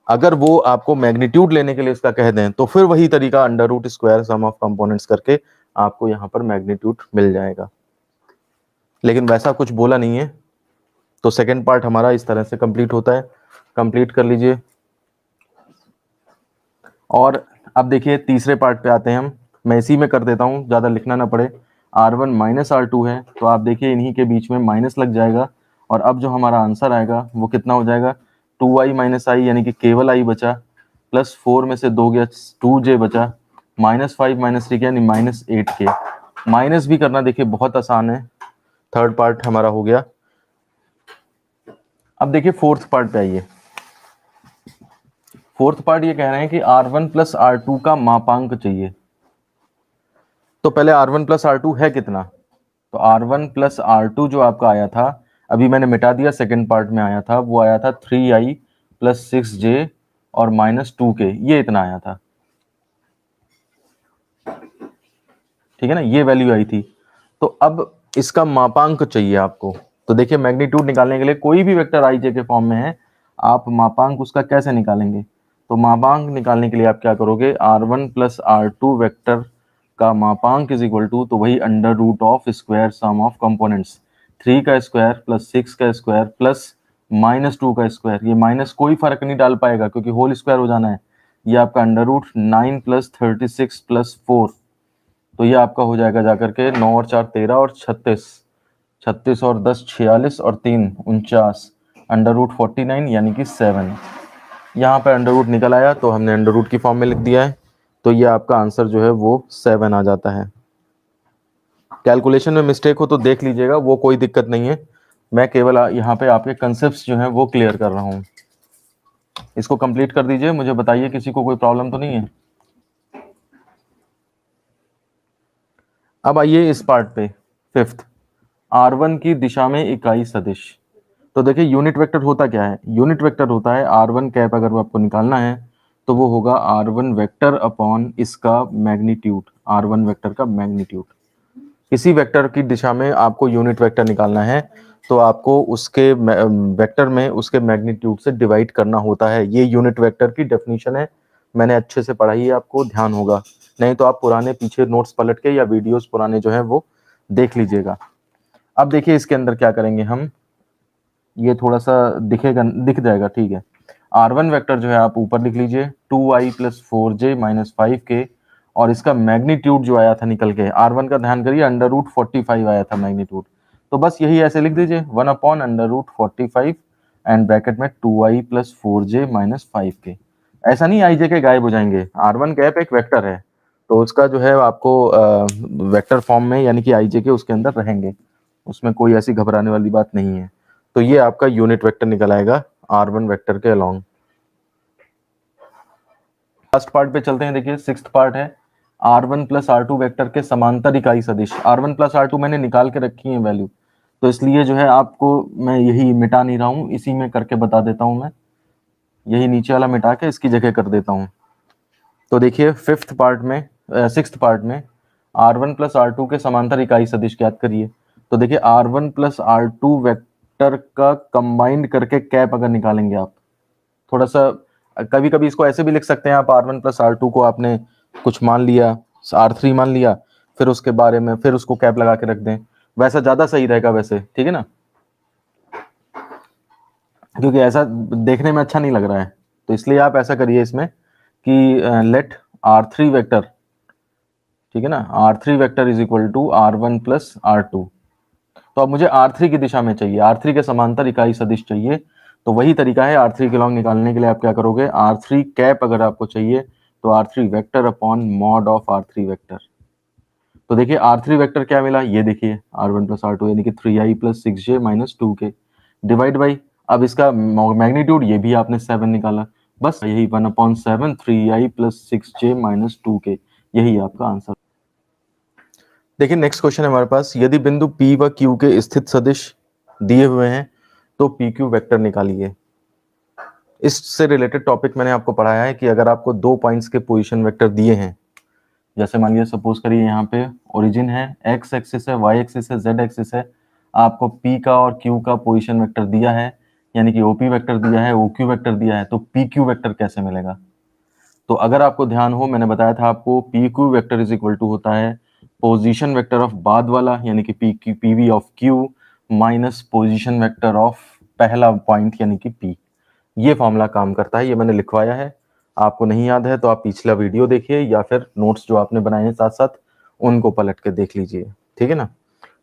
Speaker 1: अगर वो आपको मैग्नीट्यूड लेने के लिए इसका कह दें तो फिर वही तरीका under root square sum of components करके आपको यहाँ पर मैग्नीट्यूड मिल जाएगा, लेकिन वैसा कुछ बोला नहीं है। तो सेकेंड पार्ट हमारा इस तरह से कंप्लीट होता है, कंप्लीट कर लीजिए। और अब देखिए तीसरे पार्ट पे आते हैं हम, मैं इसी में कर देता हूँ ज़्यादा लिखना ना पड़े। R1 माइनस R2 है तो आप देखिए इन्हीं के बीच में माइनस लग जाएगा, और अब जो हमारा आंसर आएगा वो कितना हो जाएगा, 2i माइनस आई यानी कि केवल आई बचा, प्लस 4 में से 2 गया 2j बचा, माइनस 5 माइनस 3 यानी माइनस 8k। माइनस भी करना देखिए बहुत आसान है। थर्ड पार्ट हमारा हो गया। अब देखिए फोर्थ पार्ट पे आइए। फोर्थ पार्ट ये कह रहे हैं कि R1 प्लस R2 का मापांक चाहिए। तो पहले R1 प्लस R2 है कितना, तो R1 प्लस R2 जो आपका आया था, अभी मैंने मिटा दिया, सेकंड पार्ट में आया था, वो आया था 3i प्लस 6j और माइनस 2k, ये इतना आया था, ठीक है ना, ये वैल्यू आई थी। तो अब इसका मापांक चाहिए आपको। तो देखिए मैग्नीट्यूड निकालने के लिए कोई भी वेक्टर आई जे के फॉर्म में है, आप मापांक उसका कैसे निकालेंगे, तो मापांक निकालने के लिए आप क्या करोगे, R1 प्लस R2 वेक्टर का मापांक इज इक्वल टू, तो वही under root of square sum of components, 3 का स्क्वायर प्लस 6 का स्क्वायर प्लस माइनस 2 का स्क्वायर। ये माइनस कोई फर्क नहीं डाल पाएगा क्योंकि होल स्क्वायर हो जाना है। ये आपका अंडर रूट 9 प्लस 36 प्लस 4, तो ये आपका हो जाएगा जाकर के 9 और 4 13 और 36, 36 और 10 46 और 3 49, अंडर रूट 49 यानी कि 7। यहाँ पर अंडर रूट निकल आया तो हमने अंडर रूट की फॉर्म में लिख दिया है, तो ये आपका आंसर जो है वो 7 आ जाता है। कैलकुलेशन में मिस्टेक हो तो देख लीजिएगा, वो कोई दिक्कत नहीं है, मैं केवल यहाँ पे आपके कंसेप्ट जो है वो क्लियर कर रहा हूँ। इसको कंप्लीट कर दीजिए, मुझे बताइए किसी को कोई प्रॉब्लम तो नहीं है। अब आइए इस पार्ट पे, फिफ्थ, R1 की दिशा में इकाई सदिश। तो देखिए यूनिट वेक्टर होता क्या है, यूनिट वेक्टर होता है R1 कैप, अगर आपको निकालना है तो वो होगा R1 वेक्टर अपॉन इसका मैग्नीट्यूड, R1 वेक्टर का मैग्नीट्यूड। किसी वेक्टर की दिशा में आपको यूनिट वेक्टर निकालना है तो आपको उसके वेक्टर में उसके मैग्नीट्यूड से डिवाइड करना होता है। ये यूनिट वेक्टर की डेफिनेशन है, मैंने अच्छे से पढ़ाई है, आपको ध्यान होगा, नहीं तो आप पुराने पीछे नोट्स पलट के या वीडियोस पुराने जो है वो देख लीजिएगा। अब देखिए इसके अंदर क्या करेंगे हम, ये थोड़ा सा दिखेगा, दिख जाएगा, ठीक है। R1 वेक्टर जो है आप ऊपर लिख लीजिए 2i plus 4j minus 5k, और इसका मैग्नीट्यूड जो आया था निकल के, R1 का ध्यान करिए अंडर रूट 45 आया था मैग्नीट्यूड, तो बस यही ऐसे लिख दीजिए 1 upon under root 45 and bracket में 2i plus 4j minus 5k। ऐसा नहीं आई जे के गायब हो जाएंगे, R1 कैप एक वेक्टर है तो उसका जो है आपको वेक्टर फॉर्म में यानी कि आई जे के उसके अंदर रहेंगे, उसमें कोई ऐसी घबराने वाली बात नहीं है। तो ये आपका यूनिट वेक्टर निकल आएगा R1 वेक्टर के अलोंग। फर्स्ट पार्ट पे चलते हैं, देखिए सिक्स्थ पार्ट है, R1 प्लस R2 वेक्टर के समांतर इकाई सदिश। R1 प्लस R2 मैंने निकाल के रखी है वैल्यू, तो इसलिए जो है आपको मैं यही मिटा नहीं रहा हूँ, इसी में करके बता देता हूँ मैं, यही नीचे वाला मिटा के इसकी जगह कर देता हूँ। तो देखिए फिफ्थ पार्ट में, सिक्स्थ पार्ट में R1 प्लस R2 के समांतर इकाई सदिश ज्ञात करिए। तो देखिए R1 प्लस R2 वेक्टर का कंबाइंड करके कैप अगर निकालेंगे आप, थोड़ा सा कभी कभी इसको ऐसे भी लिख सकते हैं आप, R1 प्लस R2 को आपने कुछ मान लिया, R3 मान लिया, फिर उसके बारे में फिर उसको कैप लगा के रख दें, वैसा ज्यादा सही रहेगा वैसे, ठीक है ना, क्योंकि ऐसा देखने में अच्छा नहीं लग रहा है। तो इसलिए आप ऐसा करिए इसमें कि लेट R3 वेक्टर, ठीक है ना, R3 vector is equal to R1 plus R2, तो अब मुझे R3 की दिशा में चाहिए, R3 के समांतर इकाई सदिश चाहिए। तो वही तरीका है R3 की लॉन्ग निकालने के लिए। आप क्या करोगे, R3 कैप अगर आपको चाहिए तो R3 vector upon mod of R3 vector. तो देखिए R3 वेक्टर क्या मिला, ये देखिए R1 प्लस R2 यानी कि 3i plus 6j minus 2k divide by, अब इसका मैग्नीट्यूड ये भी आपने 7 निकाला, बस यही 1/7 3i plus 6j minus 2k, यही आपका आंसर। देखिए नेक्स्ट क्वेश्चन है हमारे पास, यदि बिंदु P व Q के स्थित सदिश दिए हुए हैं तो PQ वेक्टर निकालिए। इससे रिलेटेड टॉपिक मैंने आपको पढ़ाया है कि अगर आपको दो पॉइंट्स के पोजीशन वेक्टर दिए हैं, जैसे मान लीजिए सपोज करिए यहाँ पे ओरिजिन है, x एक्सिस है, y एक्सिस है, z एक्सिस है, आपको P का और Q का पोजीशन वेक्टर दिया है, यानी कि OP वेक्टर दिया है, OQ वेक्टर दिया है, तो PQ वेक्टर कैसे मिलेगा। तो अगर आपको ध्यान हो, मैंने बताया था आपको PQ vector is equal to होता है पोजीशन वेक्टर ऑफ बाद वाला यानी कि PV of Q minus position vector of पहला पॉइंट यानी कि P। ये फॉर्मूला काम करता है, ये मैंने लिखवाया है। आपको नहीं याद है तो आप पिछला वीडियो देखिए या फिर नोट्स जो आपने बनाए हैं साथ साथ उनको पलट के देख लीजिए, ठीक है ना।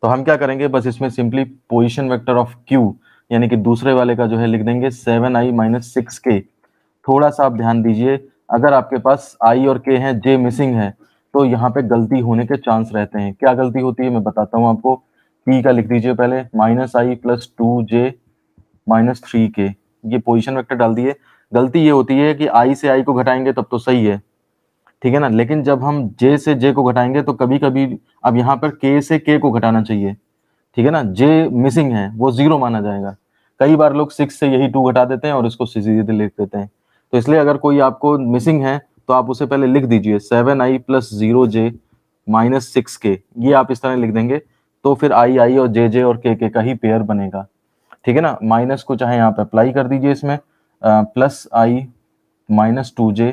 Speaker 1: तो हम क्या करेंगे, बस इसमें simply position vector of Q यानी कि दूसरे वाले का जो है लिख देंगे 7i माइनस 6k। थोड़ा सा आप ध्यान दीजिए, अगर आपके पास I और K है, J मिसिंग है, तो यहाँ पे गलती होने के चांस रहते हैं। क्या गलती होती है मैं बताता हूँ आपको। P का लिख दीजिए पहले -i plus 2j minus 3k, ये पोजीशन वेक्टर डाल दिए। गलती ये होती है कि I से I को घटाएंगे तब तो सही है, ठीक है ना, लेकिन जब हम J से J को घटाएंगे तो कभी कभी, अब यहाँ पर K से K को घटाना चाहिए, ठीक है ना, J मिसिंग है वो 0 माना जाएगा। कई बार लोग 6 से यही 2 घटा देते हैं और इसको सीधे लिख देते हैं। तो इसलिए अगर कोई आपको मिसिंग है तो आप उसे पहले लिख दीजिए 7i plus 0j minus 6k, ये आप इस तरह लिख देंगे तो फिर I और JJ और K का ही पेयर बनेगा, ठीक है ना। माइनस को चाहे यहाँ पे अप्लाई कर दीजिए इसमें, plus I minus 2j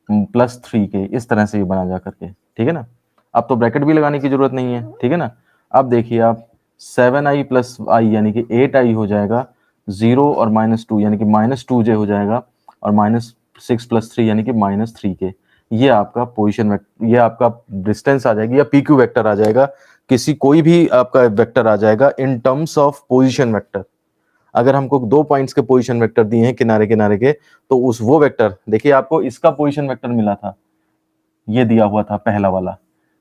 Speaker 1: plus 3k, इस तरह से ये बना जा करके, ठीक है ना। अब तो ब्रैकेट भी लगाने की जरूरत नहीं है, ठीक है ना। अब देखिए आप 7i प्लस i यानी कि 8i हो जाएगा, 0 और -2 यानी कि -2j हो जाएगा, और -6 प्लस 3 यानी कि -3k। ये आपका पोजीशन, ये आपका डिस्टेंस आ जाएगी या PQ वेक्टर आ जाएगा, किसी कोई भी आपका वेक्टर आ जाएगा in terms of position vector. अगर हमको दो पॉइंट्स के पोजीशन वेक्टर दिए हैं किनारे किनारे के, तो उस वो वेक्टर, देखिए आपको इसका पोजीशन वेक्टर मिला था, ये दिया हुआ था पहला वाला,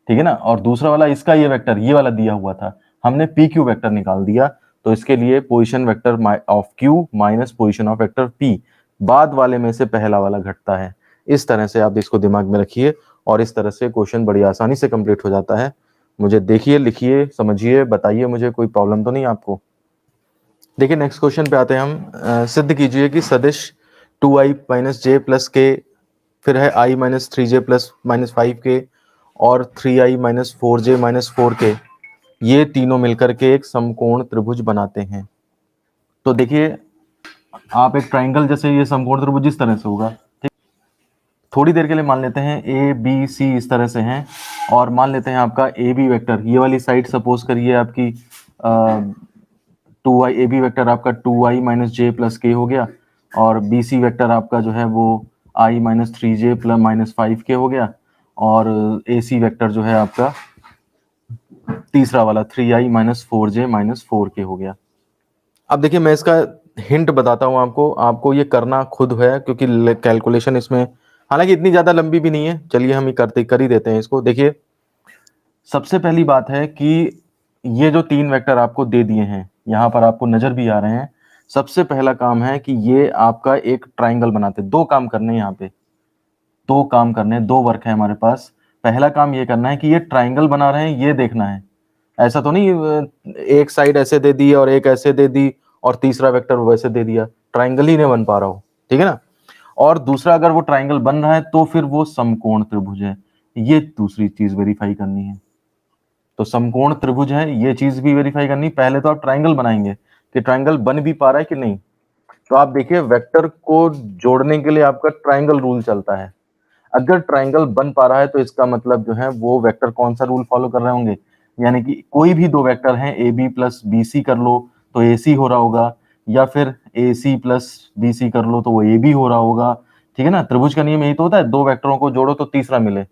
Speaker 1: ठीक है ना, और दूसरा वाला इसका ये वेक्टर ये वाला दिया हुआ था, हमने PQ वेक्टर निकाल दिया। तो इसके लिए position vector of Q minus position of vector P, बाद वाले में से पहला वाला घटता है। इस तरह से आप इसको दिमाग में रखिए और इस तरह से क्वेश्चन बड़ी आसानी से कंप्लीट हो जाता है। मुझे देखिए, लिखिए, समझिए, बताइए मुझे कोई प्रॉब्लम तो नहीं आपको। देखिए नेक्स्ट क्वेश्चन पे आते हैं हम। सिद्ध कीजिए कि सदिश 2i माइनस जे प्लस के, फिर है i minus 3j plus minus 5k और 3i minus 4j minus 4k, ये तीनों मिलकर के एक समकोण त्रिभुज बनाते हैं। तो देखिए आप एक ट्राइंगल जैसे ये समकोण त्रिभुज इस तरह से होगा, ठीक। थोड़ी देर के लिए मान लेते हैं ए बी सी इस तरह से हैं, और मान लेते हैं आपका ए बी वेक्टर, ये वाली साइड सपोज करिए आपकी 2i, ए बी वेक्टर आपका 2i माइनस जे प्लस के हो गया, और बी सी वेक्टर आपका जो है वो i minus 3j plus minus 5k हो गया, और ए सी वेक्टर जो है आपका तीसरा वाला 3i minus 4j minus 4k हो गया। अब देखिए मैं इसका हिंट बताता हूँ आपको, आपको ये करना खुद है क्योंकि कैलकुलेशन इसमें हालांकि इतनी ज़्यादा लंबी भी नहीं है। चलिए हम कर ही देते हैं इसको। देखिए सबसे पहली बात है कि ये जो तीन वेक्टर आपको दे दिए हैं, यहाँ पर आपको नजर भी आ रहे हैं, सबसे पहला काम है कि ये आपका एक ट्राइंगल बनाते। दो काम करने हैं यहाँ पे, दो काम करने, दो वर्क है हमारे पास। पहला काम ये करना है कि ये ट्राइंगल बना रहे हैं, ये देखना है। ऐसा तो नहीं एक साइड ऐसे दे दी और एक ऐसे दे दी और तीसरा वेक्टर वैसे दे दिया, ट्राइंगल ही नहीं बन पा रहा हो, ठीक है ना। और दूसरा, अगर वो ट्राइंगल बन रहा है तो फिर वो समकोण त्रिभुज है, ये दूसरी चीज वेरीफाई करनी है। तो समकोण त्रिभुज है, ये चीज भी वेरीफाई करनी। पहले तो आप ट्राइंगल बनाएंगे कि ट्राइंगल बन भी पा रहा है कि नहीं। तो आप देखिए वेक्टर को जोड़ने के लिए आपका ट्राइंगल रूल चलता है। अगर ट्राइंगल बन पा रहा है तो इसका मतलब जो है वो वेक्टर कौन सा रूल फॉलो कर रहे होंगे, यानी कि कोई भी दो वेक्टर हैं a b plus b c कर लो तो ए सी हो रहा होगा, या फिर ए सी प्लस बी सी कर लो तो वो ए बी हो रहा होगा, ठीक है ना। त्रिभुज का नियम यही तो होता है, दो वेक्टरों को जोड़ो तो तीसरा मिले।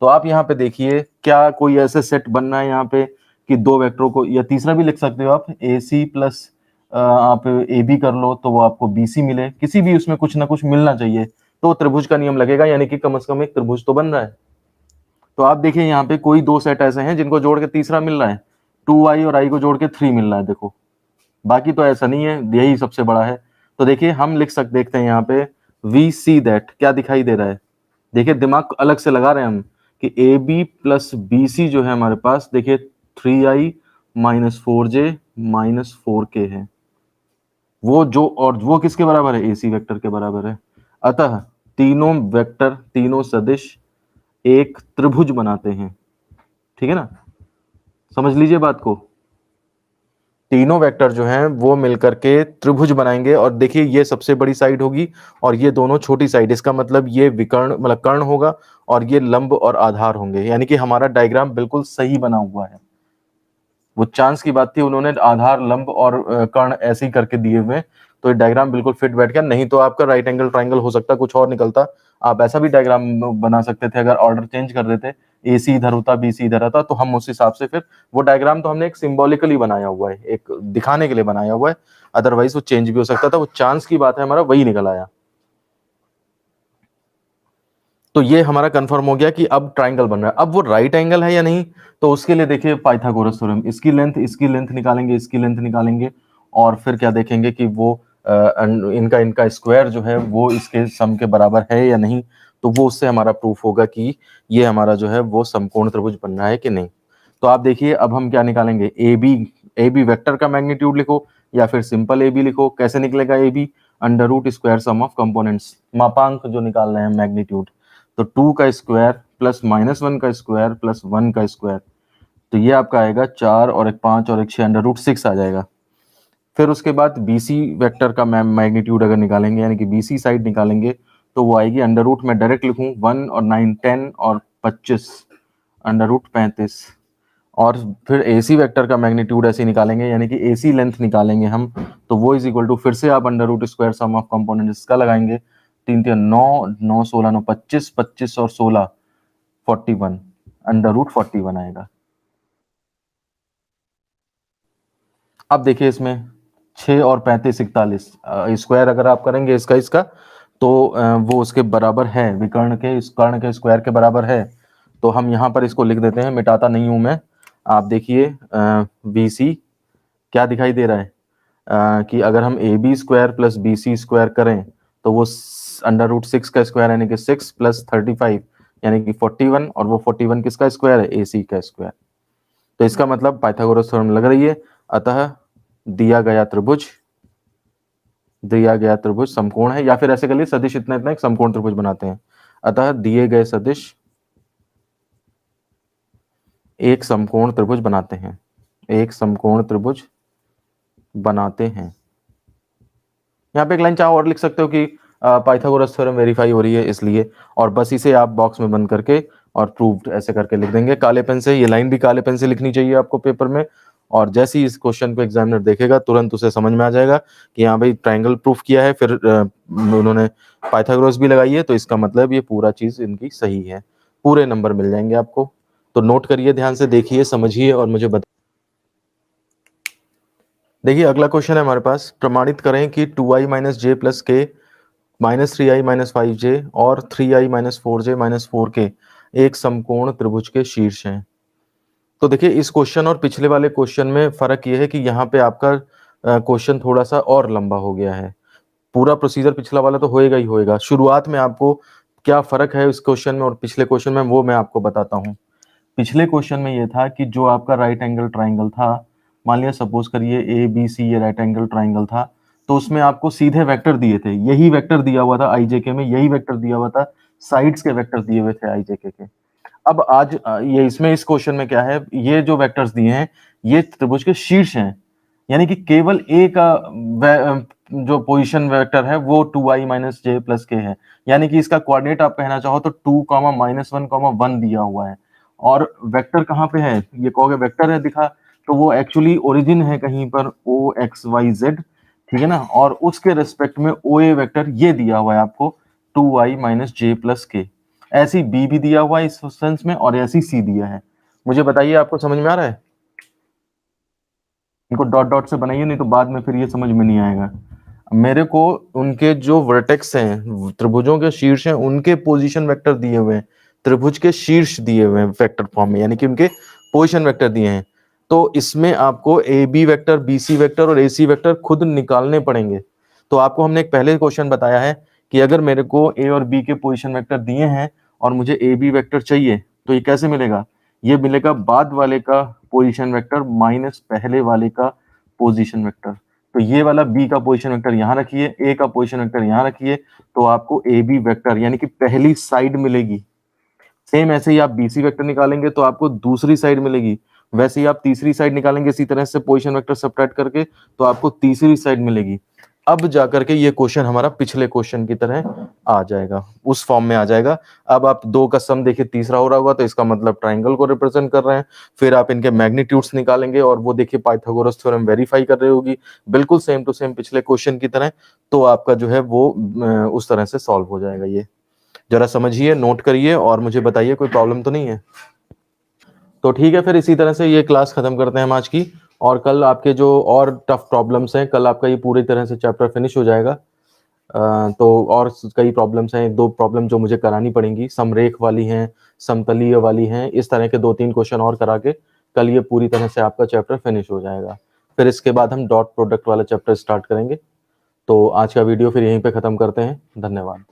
Speaker 1: तो आप यहाँ पे देखिए क्या कोई ऐसे सेट बनना है यहाँ पे कि दो वेक्टरों को, या तीसरा भी लिख सकते हो आप, ए सी प्लस आप ए बी कर लो तो वो आपको बी सी मिले, किसी भी उसमें कुछ ना कुछ मिलना चाहिए तो त्रिभुज का नियम लगेगा, यानी कि कम से कम एक त्रिभुज तो बन रहा है। तो आप देखिए यहाँ पे कोई दो सेट ऐसे हैं जिनको जोड़ के तीसरा मिल रहा है, 2i और i को जोड़ के 3 मिल रहा है, देखो बाकी तो ऐसा नहीं है, यही सबसे बड़ा है। तो देखिए हम लिख सकते, देखते हैं यहाँ पे वी सी दैट क्या दिखाई दे रहा है, देखिए दिमाग अलग से लगा रहे हैं हम कि a b plus b c जो है हमारे पास, देखिए 3i minus 4j minus 4k है, वो जो, और वो किसके बराबर है, ए सी वेक्टर के बराबर है। अतः तीनों वेक्टर, तीनों सदिश एक त्रिभुज बनाते हैं, ठीक है ना, समझ लीजिए बात को। तीनों वेक्टर जो हैं वो मिलकर के त्रिभुज बनाएंगे, और देखिए ये सबसे बड़ी साइड होगी और ये दोनों छोटी साइड, इसका मतलब ये विकर्ण मतलब कर्ण होगा और ये लंब और आधार होंगे, यानी कि हमारा डायग्राम बिल्कुल सही बना हुआ है। वो चांस की बात थी, उन्होंने आधार लंब और कर्ण ऐसे ही करके दिए हुए, तो ये डायग्राम बिल्कुल फिट बैठ गया, नहीं तो आपका राइट एंगल ट्राइंगल हो सकता, कुछ और निकलता। आप ऐसा भी डायग्राम बना सकते थे अगर ऑर्डर चेंज कर देते, ए सी इधर होता बी सी इधर आता, तो हम उस हिसाब से फिर, वो डायग्राम तो हमने एक सिंबॉलिकली बनाया हुआ है, एक दिखाने के लिए बनाया हुआ है, अदरवाइज वो चेंज भी हो सकता था, वो चांस की बात है, हमारा वही निकल आया। तो ये हमारा कंफर्म हो गया कि अब ट्राइंगल बन रहा है। अब वो राइट एंगल है या नहीं, तो उसके लिए देखिए पाइथागोरस थ्योरम, इसकी लेंथ निकालेंगे, इसकी लेंथ निकालेंगे, और फिर क्या देखेंगे कि वो इनका इनका स्क्वायर जो है वो इसके सम के बराबर है या नहीं, तो वो उससे हमारा प्रूफ होगा कि ये हमारा जो है वो समकोण त्रिभुज बन रहा है कि नहीं। तो आप देखिए अब हम क्या निकालेंगे, ए बी वेक्टर का मैग्नीट्यूड लिखो या फिर सिंपल ए बी लिखो, कैसे निकलेगा a b, under root square sum of components, मापांक जो निकाल रहे हैं मैग्नीट्यूड, तो 2 का स्क्वायर प्लस -1 का स्क्वायर प्लस 1 का स्क्वायर, तो ये आपका आएगा 4 और एक 5 और एक 6, अंडर रूट 6 आ जाएगा। फिर उसके बाद BC वेक्टर का मैग्नीट्यूड अगर निकालेंगे, यानी कि BC साइड निकालेंगे, तो वो आएगी अंडर रूट में डायरेक्ट लिखूं 1 और 9 10 और 25, अंडर रूट 35। और फिर AC वेक्टर का मैग्नीट्यूड ऐसे निकालेंगे, यानी कि AC लेंथ निकालेंगे हम, तो वो इज इक्वल टू, फिर से आप under root square sum of components का लगाएंगे, 3 3 9 9 16 9 25, 25 और 16 41, अंडर रूट 41 आएगा। अब देखिए इसमें 6 और 35 41, स्क्वायर अगर आप करेंगे इसका इसका, तो वो उसके बराबर है, विकर्ण के इस कर्ण के स्क्वायर के बराबर है। तो हम यहाँ पर इसको लिख देते हैं, मिटाता नहीं हूं मैं। आप देखिए BC क्या दिखाई दे रहा है, कि अगर हम a b square plus b c square करें, तो वो अंडर रूट 6 का स्क्वायर, यानी कि 6 प्लस 35 यानी कि 41, और वो 41 किसका स्क्वायर है, ए सी का स्क्वायर। तो इसका मतलब पाइथागोरस थ्योरम लग रही है। अतः दिया गया त्रिभुज समकोण है, या फिर ऐसे कर लिए सदिश इतना इतना एक समकोण त्रिभुज बनाते हैं। अतः दिए गए सदिश एक समकोण त्रिभुज बनाते हैं, एक समकोण त्रिभुज बनाते हैं। यहाँ पे एक लाइन चाहो और लिख सकते हो कि पाइथागोरस थ्योरम वेरीफाई हो रही है इसलिए, और बस इसे आप बॉक्स में बंद करके और प्रूव्ड ऐसे करके लिख देंगे काले पेन से। ये लाइन भी काले पेन से लिखनी चाहिए आपको पेपर में, और जैसे ही इस क्वेश्चन को एग्जामिनर देखेगा तुरंत उसे समझ में आ जाएगा कि हाँ भाई ट्राइंगल प्रूफ किया है, फिर उन्होंने पाइथागोरस भी लगाई है, तो इसका मतलब ये पूरा चीज इनकी सही है, पूरे नंबर मिल जाएंगे आपको। तो नोट करिए, ध्यान से देखिए, समझिए और मुझे बताइए। देखिए अगला क्वेश्चन है हमारे पास, प्रमाणित करें कि 2i माइनस जे प्लस के माइनस 3i माइनस 5j और 3i minus 4j minus 4k एक समकोण त्रिभुज के शीर्ष हैं। तो देखिए इस क्वेश्चन और पिछले वाले क्वेश्चन में फर्क यह है कि यहाँ पे आपका क्वेश्चन थोड़ा सा और लंबा हो गया है। पूरा प्रोसीजर पिछला वाला तो होएगा ही होएगा, शुरुआत में आपको क्या फर्क है इस क्वेश्चन में और पिछले क्वेश्चन में, वो मैं आपको बताता हूँ। पिछले क्वेश्चन में ये था कि जो आपका राइट एंगल ट्राइंगल था, मान लिया सपोज करिए ए बी सी ये राइट एंगल ट्राइंगल था, तो उसमें आपको सीधे वेक्टर दिए थे, यही वेक्टर दिया हुआ था आई जे के में, यही वेक्टर दिया हुआ था, साइड्स के वेक्टर दिए हुए थे आई जे के। अब आज ये इसमें इस क्वेश्चन में क्या है, ये जो वेक्टर्स दिए हैं ये त्रिभुज के शीर्ष हैं, यानी कि केवल ए का जो पोजीशन वेक्टर है वो 2i माइनस जे प्लस के है, यानी कि इसका कोऑर्डिनेट आप कहना चाहो तो 2 -1 1 दिया हुआ है। और वेक्टर कहाँ पे है, ये कहोगे वेक्टर है दिखा, तो वो एक्चुअली ओरिजिन है कहीं पर OXYZ, ठीक है ना, और उसके रेस्पेक्ट में OA वेक्टर ये दिया हुआ है आपको 2i माइनस जे प्लस के, ऐसी B भी दिया हुआ है इस सेंस में और ऐसी C दिया है। मुझे बताइए आपको समझ में आ रहा है। इनको डॉट डॉट से बनाइए, नहीं तो बाद में फिर ये समझ में नहीं आएगा। मेरे को उनके जो वर्टेक्स हैं, त्रिभुजों के शीर्ष हैं, उनके पोजीशन वेक्टर दिए हुए हैं, त्रिभुज के शीर्ष दिए हुए हैं वेक्टर फॉर्म में, यानी कि उनके पोजीशन वेक्टर दिए हैं। तो इसमें आपको a b vector, b c vector और ए सी वेक्टर खुद निकालने पड़ेंगे। तो आपको हमने एक पहले क्वेश्चन बताया है कि अगर मेरे को ए और बी के पोजीशन वेक्टर दिए हैं और मुझे ए बी वेक्टर चाहिए, तो ये कैसे मिलेगा? ये मिलेगा बाद वाले का पोजीशन वेक्टर माइनस पहले वाले का पोजीशन वेक्टर। तो ये वाला बी का पोजीशन वेक्टर यहाँ रखिए, ए का पोजीशन वेक्टर यहाँ रखिए, तो आपको ए बी वेक्टर यानी कि पहली साइड मिलेगी। सेम ऐसे ही आप बीसी वेक्टर निकालेंगे तो आपको दूसरी साइड मिलेगी, वैसे ही आप तीसरी साइड निकालेंगे इसी तरह से पोजीशन वेक्टर सब्ट्रैक्ट करके, तो आपको तीसरी साइड मिलेगी। अब जाकर के ये क्वेश्चन हमारा पिछले क्वेश्चन की तरह आ जाएगा, उस फॉर्म में आ जाएगा। अब आप दो का सम देखिए तीसरा हो रहा होगा, तो इसका मतलब ट्राइंगल को रिप्रेजेंट कर रहे हैं। फिर आप इनके मैग्नीट्यूड्स निकालेंगे और वो देखिए पाइथागोरस थ्योरम वेरीफाई कर रही होगी, बिल्कुल सेम टू सेम पिछले क्वेश्चन की तरह। तो आपका जो है वो उस तरह से सॉल्व हो जाएगा। ये जरा समझिए, नोट करिए और मुझे बताइए कोई प्रॉब्लम तो नहीं है। तो ठीक है, फिर इसी तरह से ये क्लास खत्म करते हैं हम आज की। और कल आपके जो और टफ प्रॉब्लम्स हैं, कल आपका ये पूरी तरह से चैप्टर फिनिश हो जाएगा। तो और कई प्रॉब्लम्स हैं, 2 प्रॉब्लम जो मुझे करानी पड़ेंगी, समरेख वाली हैं, समतलीय वाली हैं, इस तरह के 2-3 क्वेश्चन और करा के कल ये पूरी तरह से आपका चैप्टर फिनिश हो जाएगा। फिर इसके बाद हम डॉट प्रोडक्ट वाला चैप्टर स्टार्ट करेंगे। तो आज का वीडियो फिर यहीं पे खत्म करते हैं। धन्यवाद।